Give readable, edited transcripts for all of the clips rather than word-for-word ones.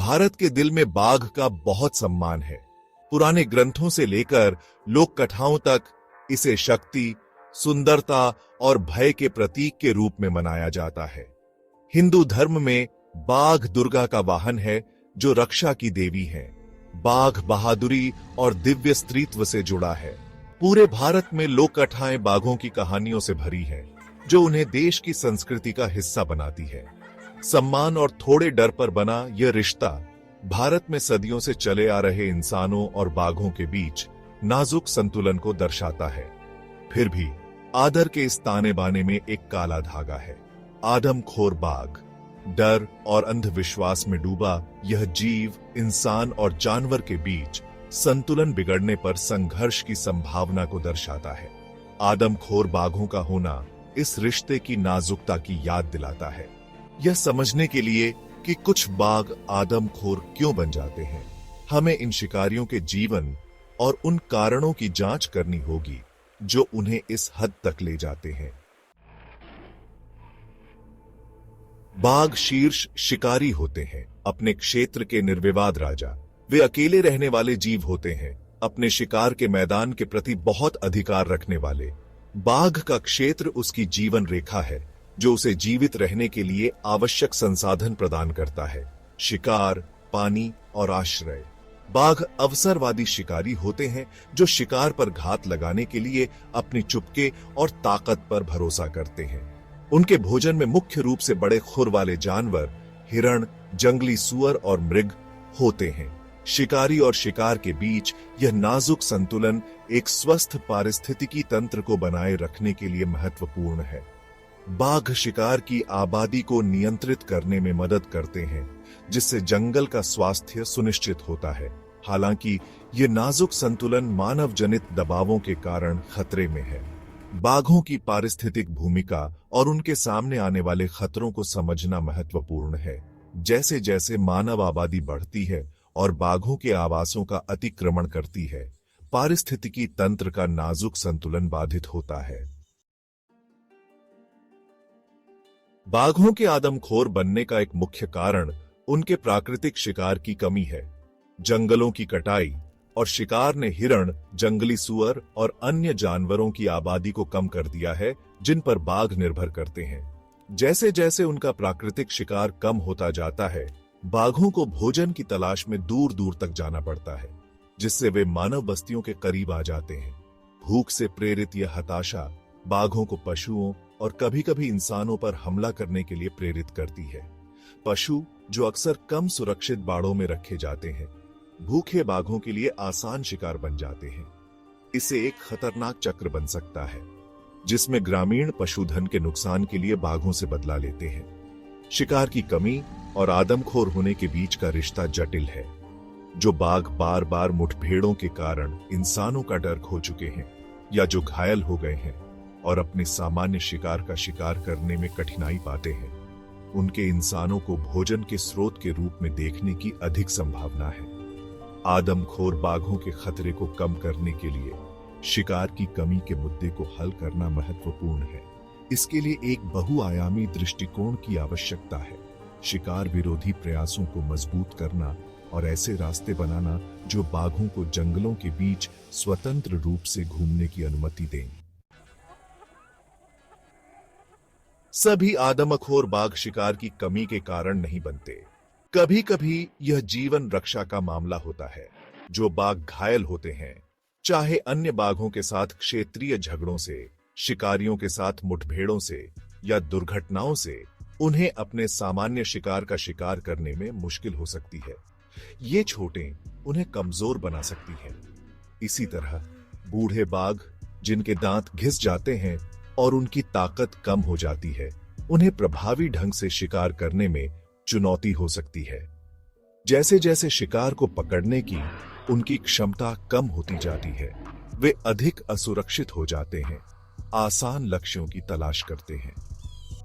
भारत के दिल में बाघ का बहुत सम्मान है। पुराने ग्रंथों से लेकर लोक कथाओं तक इसे शक्ति, सुंदरता और भय के प्रतीक के रूप में मनाया जाता है। हिंदू धर्म में बाघ दुर्गा का वाहन है, जो रक्षा की देवी है। बाघ बहादुरी और दिव्य स्त्रीत्व से जुड़ा है। पूरे भारत में लोक कथाएं बाघों की कहानियों से भरी है, जो उन्हें देश की संस्कृति का हिस्सा बनाती है। सम्मान और थोड़े डर पर बना यह रिश्ता भारत में सदियों से चले आ रहे इंसानों और बाघों के बीच नाजुक संतुलन को दर्शाता है। फिर भी आदर के इस ताने बाने में एक काला धागा है। आदमखोर बाघ। डर और अंधविश्वास में डूबा यह जीव इंसान और जानवर के बीच संतुलन बिगड़ने पर संघर्ष की संभावना को दर्शाता है। आदमखोर बाघों का होना इस रिश्ते की नाजुकता की याद दिलाता है। यह समझने के लिए कि कुछ बाघ आदमखोर क्यों बन जाते हैं, हमें इन शिकारियों के जीवन और उन कारणों की जांच करनी होगी जो उन्हें इस हद तक ले जाते हैं। बाघ शीर्ष शिकारी होते हैं, अपने क्षेत्र के निर्विवाद राजा। वे अकेले रहने वाले जीव होते हैं, अपने शिकार के मैदान के प्रति बहुत अधिकार रखने वाले। बाघ का क्षेत्र उसकी जीवन रेखा है, जो उसे जीवित रहने के लिए आवश्यक संसाधन प्रदान करता है: शिकार, पानी और आश्रय। बाघ अवसरवादी शिकारी होते हैं, जो शिकार पर घात लगाने के लिए अपनी चुपके और ताकत पर भरोसा करते हैं। उनके भोजन में मुख्य रूप से बड़े खुर वाले जानवर, हिरण, जंगली सुअर और मृग होते हैं। शिकारी और शिकार के बीच यह नाजुक संतुलन एक स्वस्थ पारिस्थितिकी तंत्र को बनाए रखने के लिए महत्वपूर्ण है। बाघ शिकार की आबादी को नियंत्रित करने में मदद करते हैं, जिससे जंगल का स्वास्थ्य सुनिश्चित होता है। हालांकि यह नाजुक संतुलन मानव जनित दबावों के कारण खतरे में है। बाघों की पारिस्थितिक भूमिका और उनके सामने आने वाले खतरों को समझना महत्वपूर्ण है। जैसे जैसे मानव आबादी बढ़ती है और बाघों के आवासों का अतिक्रमण करती है, पारिस्थितिकी तंत्र का नाजुक संतुलन बाधित होता है। बाघों के आदमखोर बनने का एक मुख्य कारण उनके प्राकृतिक शिकार की कमी है। जंगलों की कटाई और शिकार ने हिरण, जंगली सुअर और अन्य जानवरों की आबादी को कम कर दिया है, जिन पर बाघ निर्भर करते हैं। जैसे जैसे उनका प्राकृतिक शिकार कम होता जाता है, बाघों को भोजन की तलाश में दूर दूर तक जाना पड़ता है, जिससे वे मानव बस्तियों के करीब आ जाते हैं। भूख से प्रेरित यह हताशा बाघों को पशुओं और कभी-कभी इंसानों पर हमला करने के लिए प्रेरित करती है। पशु, जो अक्सर कम सुरक्षित बाड़ों में रखे जाते हैं, भूखे बाघों के लिए आसान शिकार बन जाते हैं। इसे एक खतरनाक चक्र बन सकता है, जिसमें ग्रामीण पशुधन के नुकसान के लिए बाघों से बदला लेते हैं। शिकार की कमी और आदमखोर होने के बीच का रिश्ता जटिल है। जो बाघ बार बार मुठभेड़ों के कारण इंसानों का डर खो चुके हैं, या जो घायल हो गए हैं और अपने सामान्य शिकार का शिकार करने में कठिनाई पाते हैं, उनके इंसानों को भोजन के स्रोत के रूप में देखने की अधिक संभावना है। आदमखोर बाघों के खतरे को कम करने के लिए शिकार की कमी के मुद्दे को हल करना महत्वपूर्ण है। इसके लिए एक बहुआयामी दृष्टिकोण की आवश्यकता है। शिकार विरोधी प्रयासों को मजबूत करना और ऐसे रास्ते बनाना जो बाघों को जंगलों के बीच स्वतंत्र रूप से घूमने की अनुमति दें। सभी आदमखोर बाघ शिकार की कमी के कारण नहीं बनते। कभी कभी यह जीवन रक्षा का मामला होता है। जो बाघ घायल होते हैं, चाहे अन्य बाघों के साथ क्षेत्रीय झगड़ों से, शिकारियों के साथ मुठभेड़ों से या दुर्घटनाओं से, उन्हें अपने सामान्य शिकार का शिकार करने में मुश्किल हो सकती है। ये चोटें उन्हें कमजोर बना सकती हैं। इसी तरह बूढ़े बाघ, जिनके दांत घिस जाते हैं और उनकी ताकत कम हो जाती है, उन्हें प्रभावी ढंग से शिकार करने में चुनौती हो सकती है। जैसे जैसे शिकार को पकड़ने की उनकी क्षमता कम होती जाती है, वे अधिक असुरक्षित हो जाते हैं, आसान लक्ष्यों की तलाश करते हैं।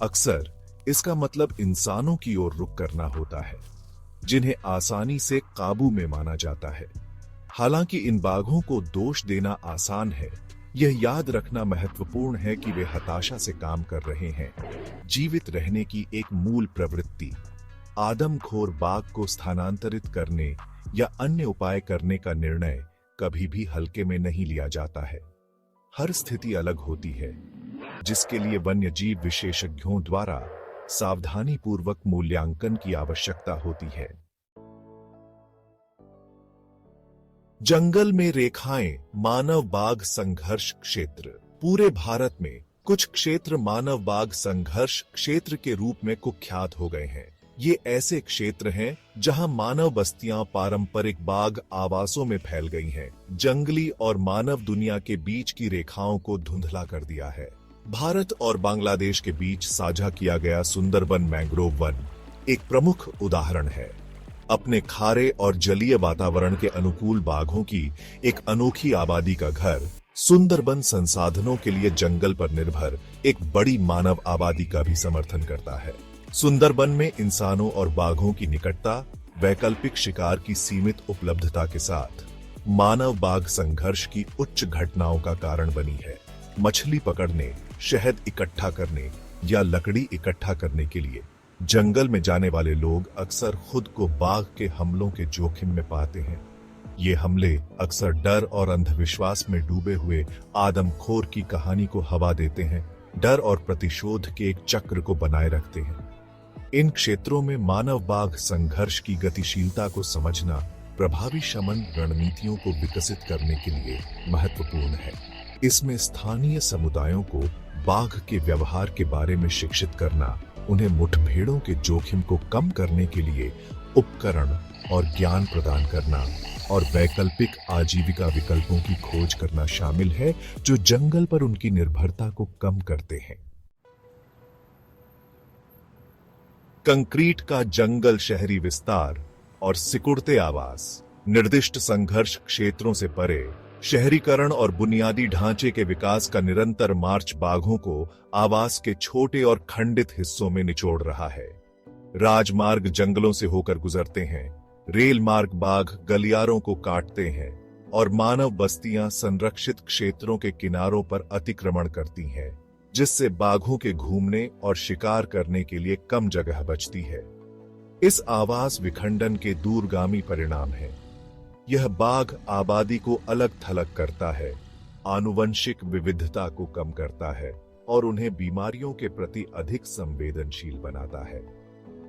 अक्सर इसका मतलब इंसानों की ओर रुख करना होता है, जिन्हें आसानी से काबू में माना जाता है। हालांकि इन बाघों को दोष देना आसान है, यह याद रखना महत्वपूर्ण है कि वे हताशा से काम कर रहे हैं। जीवित रहने की एक मूल प्रवृत्ति, आदमखोर बाघ को स्थानांतरित करने या अन्य उपाय करने का निर्णय कभी भी हल्के में नहीं लिया जाता है। हर स्थिति अलग होती है, जिसके लिए वन्यजीव विशेषज्ञों द्वारा सावधानीपूर्वक मूल्यांकन की आवश्यकता होती है। जंगल में रेखाएं मानव बाघ संघर्ष क्षेत्र। पूरे भारत में कुछ क्षेत्र मानव बाघ संघर्ष क्षेत्र के रूप में कुख्यात हो गए हैं। ये ऐसे क्षेत्र हैं जहां मानव बस्तियां पारंपरिक बाघ आवासों में फैल गई हैं। जंगली और मानव दुनिया के बीच की रेखाओं को धुंधला कर दिया है। भारत और बांग्लादेश के बीच साझा किया गया सुंदरबन मैंग्रोव वन एक प्रमुख उदाहरण है। अपने खारे और जलीय वातावरण के अनुकूल बाघों की एक अनोखी आबादी का घर, सुंदरबन संसाधनों के लिए जंगल पर निर्भर एक बड़ी मानव आबादी का भी समर्थन करता है। सुंदरबन में इंसानों और बाघों की निकटता, वैकल्पिक शिकार की सीमित उपलब्धता के साथ मानव बाघ संघर्ष की उच्च घटनाओं का कारण बनी है। मछली पकड़ने, शहद इकट्ठा करने या लकड़ी इकट्ठा करने के लिए जंगल में जाने वाले लोग अक्सर खुद को बाघ के हमलों के जोखिम में पाते हैं। ये हमले अक्सर डर और अंधविश्वास में डूबे हुए आदमखोर की कहानी को हवा देते हैं, डर और प्रतिशोध के एक चक्र को बनाए रखते हैं। इन क्षेत्रों में मानव बाघ संघर्ष की गतिशीलता को समझना प्रभावी शमन रणनीतियों को विकसित करने के लिए महत्वपूर्ण है। इसमें स्थानीय समुदायों को बाघ के व्यवहार के बारे में शिक्षित करना, उन्हें मुठभेड़ों के जोखिम को कम करने के लिए उपकरण और ज्ञान प्रदान करना और वैकल्पिक आजीविका विकल्पों की खोज करना शामिल है, जो जंगल पर उनकी निर्भरता को कम करते हैं। कंक्रीट का जंगल शहरी विस्तार और सिकुड़ते आवास। निर्दिष्ट संघर्ष क्षेत्रों से परे शहरीकरण और बुनियादी ढांचे के विकास का निरंतर मार्च बाघों को आवास के छोटे और खंडित हिस्सों में निचोड़ रहा है। राजमार्ग जंगलों से होकर गुजरते हैं, रेल मार्ग बाघ गलियारों को काटते हैं और मानव बस्तियां संरक्षित क्षेत्रों के किनारों पर अतिक्रमण करती हैं, जिससे बाघों के घूमने और शिकार करने के लिए कम जगह बचती है। इस आवास विखंडन के दूरगामी परिणाम हैं। यह बाघ आबादी को अलग थलग करता है, आनुवंशिक विविधता को कम करता है और उन्हें बीमारियों के प्रति अधिक संवेदनशील बनाता है।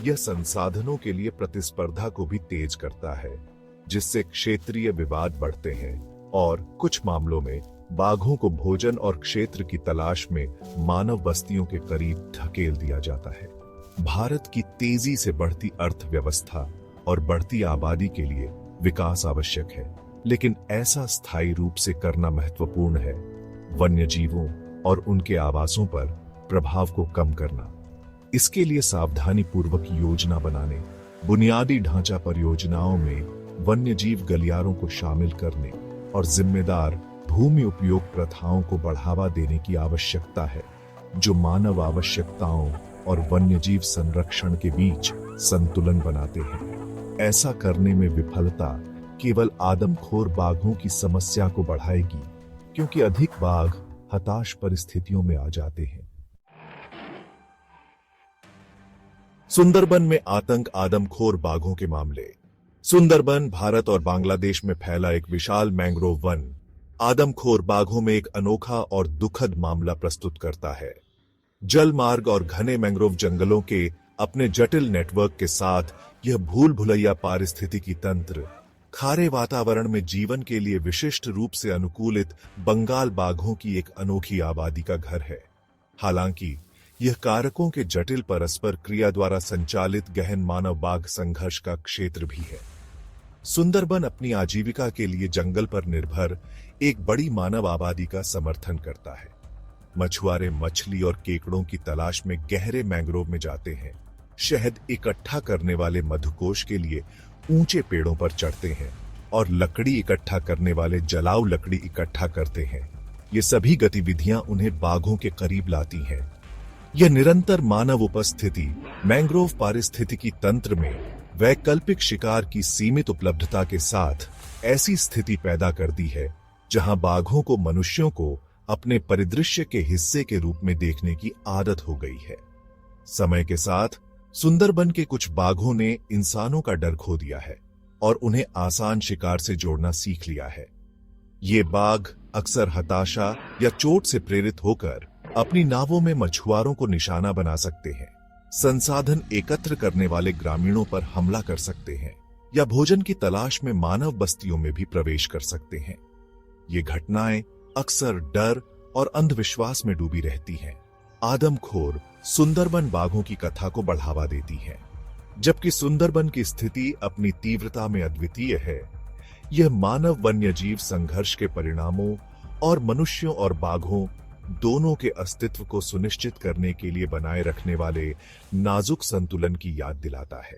यह संसाधनों के लिए प्रतिस्पर्धा को भी तेज करता है, जिससे क्षेत्रीय विवाद बढ़ते हैं और कुछ मामलों में बाघों को भोजन और क्षेत्र की तलाश में मानव बस्तियों के करीब धकेल दिया जाता है। भारत की तेजी से बढ़ती अर्थव्यवस्था और बढ़ती आबादी के लिए विकास आवश्यक है, लेकिन ऐसा स्थायी रूप से करना महत्वपूर्ण है। वन्यजीवों और उनके आवासों पर प्रभाव को कम करना। इसके लिए सावधानीपूर्वक योजना बनाने, बुनियादी ढांचा परियोजनाओं में वन्यजीव गलियारों को शामिल करने और जिम्मेदार भूमि उपयोग प्रथाओं को बढ़ावा देने की आवश्यकता है, जो मानव आवश्यकताओं और वन्यजीव संरक्षण के बीच संतुलन बनाते हैं। ऐसा करने में विफलता केवल आदमखोर बाघों की समस्या को बढ़ाएगी, क्योंकि अधिक बाघ हताश परिस्थितियों में आ जाते हैं। सुंदरबन में आतंक आदमखोर बाघों के मामले। सुंदरबन भारत और बांग्लादेश में फैला एक विशाल मैंग्रोव वन आदमखोर बाघों में एक अनोखा और दुखद मामला प्रस्तुत करता है। जल मार्ग और घने मैंग्रोव जंगलों के अपने जटिल नेटवर्क के साथ यह भूल भुलैया पारिस्थितिकी तंत्र खारे वातावरण में जीवन के लिए विशिष्ट रूप से अनुकूलित बंगाल बाघों की एक अनोखी आबादी का घर है। हालांकि यह कारकों के जटिल परस्पर क्रिया द्वारा संचालित गहन मानव बाघ संघर्ष का क्षेत्र भी है। सुंदरबन अपनी आजीविका के लिए जंगल पर निर्भर एक बड़ी मानव आबादी का समर्थन करता है। मछुआरे मछली और केकड़ों की तलाश में गहरे मैंग्रोव में जाते हैं, शहद इकट्ठा करने वाले मधुकोश के लिए ऊंचे पेड़ों पर चढ़ते हैं और लकड़ी इकट्ठा करने वाले जलाऊ लकड़ी इकट्ठा करते हैं। ये सभी गतिविधियां उन्हें बाघों के करीब लाती हैं। यह निरंतर मानव उपस्थिति मैंग्रोव पारिस्थितिकी तंत्र में वैकल्पिक शिकार की सीमित उपलब्धता के साथ ऐसी स्थिति पैदा करती है जहां बाघों को मनुष्यों को अपने परिदृश्य के हिस्से के रूप में देखने की आदत हो गई है। समय के साथ सुंदरबन के कुछ बाघों ने इंसानों का डर खो दिया है और उन्हें आसान शिकार से जोड़ना सीख लिया है। ये बाघ अक्सर हताशा या चोट से प्रेरित होकर अपनी नावों में मछुआरों को निशाना बना सकते हैं, संसाधन एकत्र करने वाले ग्रामीणों पर हमला कर सकते हैं या भोजन की तलाश में मानव बस्तियों में भी प्रवेश कर सकते हैं। ये घटनाएं अक्सर डर और अंधविश्वास में डूबी रहती हैं। आदमखोर सुंदरबन बाघों की कथा को बढ़ावा देती है, जबकि सुंदरबन की स्थिति अपनी तीव्रता में अद्वितीय है। यह मानव वन्यजीव संघर्ष के परिणामों और मनुष्यों और बाघों दोनों के अस्तित्व को सुनिश्चित करने के लिए बनाए रखने वाले नाजुक संतुलन की याद दिलाता है।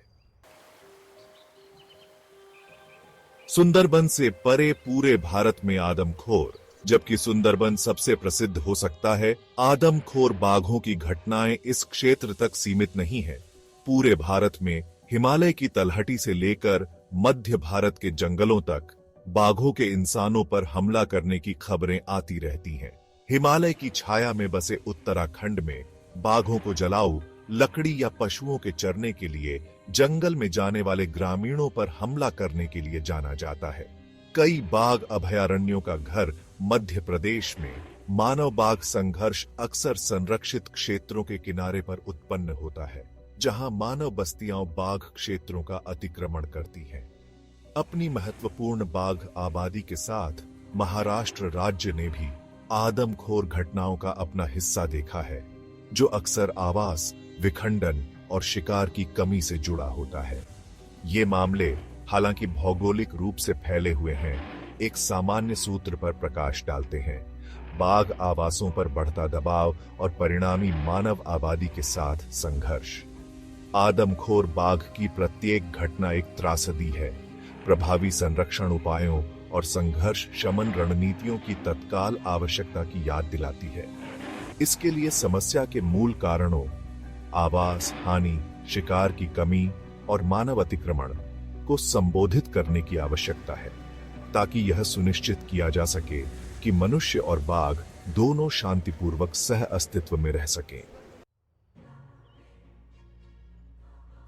सुंदरबन से परे पूरे भारत में आदमखोर, जबकि सुंदरबन सबसे प्रसिद्ध हो सकता है, आदमखोर बाघों की घटनाएं इस क्षेत्र तक सीमित नहीं है। पूरे भारत में हिमालय की तलहटी से लेकर मध्य भारत के जंगलों तक बाघों के इंसानों पर हमला करने की खबरें आती रहती हैं। हिमालय की छाया में बसे उत्तराखंड में बाघों को जलाऊ लकड़ी या पशुओं के चरने के लिए जंगल में जाने वाले ग्रामीणों पर हमला करने के लिए जाना जाता है। कई बाघ अभयारण्यों का घर मध्य प्रदेश में मानव बाघ संघर्ष अक्सर संरक्षित क्षेत्रों के किनारे पर उत्पन्न होता है, जहां मानव बस्तियां बाघ क्षेत्रों का अतिक्रमण करती हैं। अपनी महत्वपूर्ण बाघ आबादी के साथ महाराष्ट्र राज्य ने भी आदमखोर घटनाओं का अपना हिस्सा देखा है, जो अक्सर आवास, विखंडन और शिकार की कमी से जुड़ा होता है। ये मामले हालांकि भौगोलिक रूप से फैले हुए हैं, एक सामान्य सूत्र पर प्रकाश डालते हैं: बाघ आवासों पर बढ़ता दबाव और परिणामी मानव आबादी के साथ संघर्ष। आदमखोर बाघ की प्रत्येक घटना एक त्रासदी है, प्रभावी संरक्षण उपायों और संघर्ष शमन रणनीतियों की तत्काल आवश्यकता की याद दिलाती है। इसके लिए समस्या के मूल कारणों, आवास हानि, शिकार की कमी और मानव अतिक्रमण को संबोधित करने की आवश्यकता है, ताकि यह सुनिश्चित किया जा सके कि मनुष्य और बाघ दोनों शांतिपूर्वक सह अस्तित्व में रह सकें।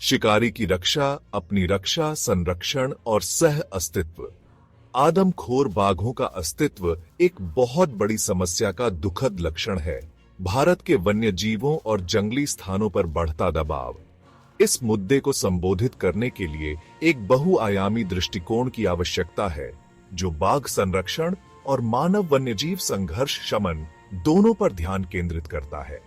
शिकारी की रक्षा, अपनी रक्षा, संरक्षण और सह अस्तित्व। आदमखोर बाघों का अस्तित्व एक बहुत बड़ी समस्या का दुखद लक्षण है। भारत के वन्यजीवों और जंगली स्थानों पर बढ़ता दबाव। इस मुद्दे को संबोधित करने के लिए एक बहुआयामी दृष्टिकोण की आवश्यकता है, जो बाघ संरक्षण और मानव वन्यजीव संघर्ष शमन दोनों पर ध्यान केंद्रित करता है।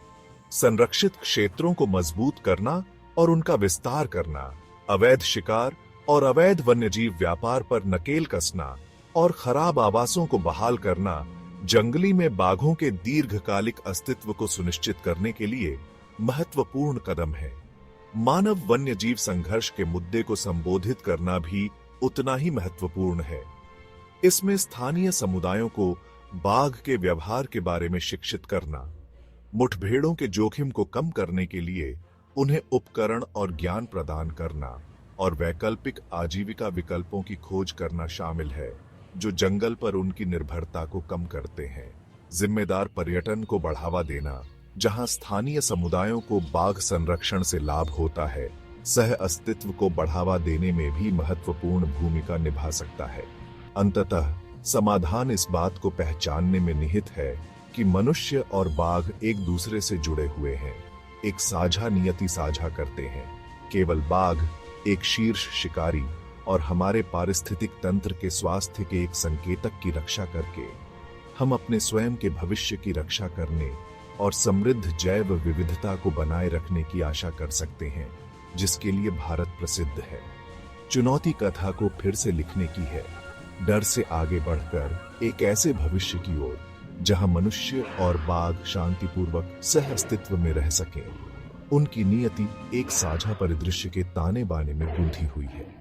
संरक्षित क्षेत्रों को मजबूत करना और उनका विस्तार करना, अवैध शिकार और अवैध वन्यजीव व्यापार पर नकेल कसना और खराब आवासों को बहाल करना जंगली में बाघों के दीर्घकालिक अस्तित्व को सुनिश्चित करने के लिए महत्वपूर्ण कदम है। मानव वन्यजीव संघर्ष के मुद्दे को संबोधित करना भी उतना ही महत्वपूर्ण है। इसमें स्थानीय समुदायों को बाघ के व्यवहार के बारे में शिक्षित करना, मुठभेड़ों के जोखिम को कम करने के लिए उन्हें उपकरण और ज्ञान प्रदान करना और वैकल्पिक आजीविका विकल्पों की खोज करना शामिल है, जो जंगल पर उनकी निर्भरता को कम करते हैं। जिम्मेदार पर्यटन को बढ़ावा देना, जहां स्थानीय समुदायों को बाघ संरक्षण से लाभ होता है, सह अस्तित्व को बढ़ावा देने में भी महत्वपूर्ण भूमिका निभा सकता है। अंततः समाधान इस बात को पहचानने में निहित है कि मनुष्य और बाघ एक दूसरे से जुड़े हुए हैं, एक साझा नियति साझा करते हैं। केवल बाघ एक शीर्ष शिकारी और हमारे पारिस्थितिक तंत्र के स्वास्थ्य के एक संकेतक की रक्षा करके हम अपने स्वयं के भविष्य की रक्षा करने और समृद्ध जैव विविधता को बनाए रखने की आशा कर सकते हैं, जिसके लिए भारत प्रसिद्ध है। चुनौती कथा को फिर से लिखने की है, डर से आगे बढ़कर एक ऐसे भविष्य की ओर जहां मनुष्य और बाघ शांतिपूर्वक सह अस्तित्व में रह सकें। उनकी नियति एक साझा परिदृश्य के ताने बाने में गूंथी हुई है।